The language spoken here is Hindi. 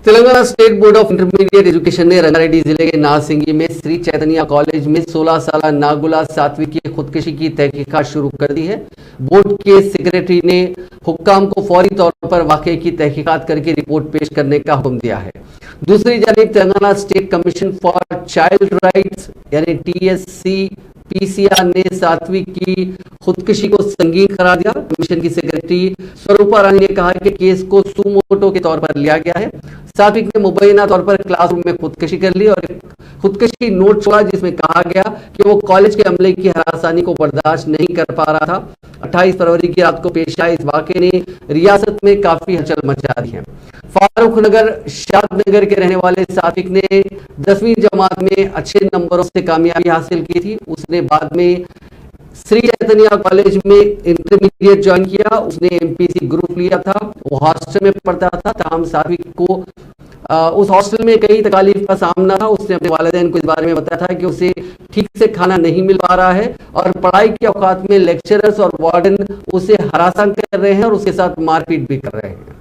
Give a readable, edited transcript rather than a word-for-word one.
Telangana state board of intermediate education ने रंगारेड्डी जिले के नासिंगी में श्री चैतन्य कॉलेज में 16 साल नागुला सात्विक की खुदकुशी की तहकीकात शुरू कर दी है। बोर्ड के सेक्रेटरी ने हुक्काम को फौरी तौर पर वाकये की तहकीकात करके रिपोर्ट पेश करने का हुक्म दिया है। दूसरी जानिब Telangana state commission for child rights यानी TSC-PCR ने सात्विक की खुदकुशी को संगीन करार दिया। कमीशन की सेक्रेटरी स्वरूपा रानी ने कहा कि केस को सुमोटो के तौर पर लिया गया है। सात्विक ने मुबैना तौर पर क्लासरूम में खुदकुशी कर ली और खुदकुशी नोट छोड़ा जिसमें कहा गया कि वो कॉलेज के अमले की हरासानी को बर्दाश्त नहीं कर पा रहा था। 28 फरवरी की रात को पेश आए इस वाकये ने रियासत में काफी हलचल मचा दी है। फारूक नगर शादनगर के रहने वाले सात्विक ने 10वीं जमात में अच्छे नंबरों से कामयाबी हासिल की थी। उसने बाद में श्री चैतन्य कॉलेज में इंटरमीडिएट ज्वाइन किया। उसने MPC ग्रुप लिया था। वो हॉस्टल में पढ़ता था। तमाम सात्विक को उस हॉस्टल में कई तकालीफ का सामना था। उसने अपने वालिदैन को इस बारे में बताया था कि उसे ठीक से खाना नहीं मिल पा रहा है और पढ़ाई के औकात में लेक्चरर्स और वार्डन उसे हरासा कर रहे हैं और उसके साथ मारपीट भी कर रहे हैं।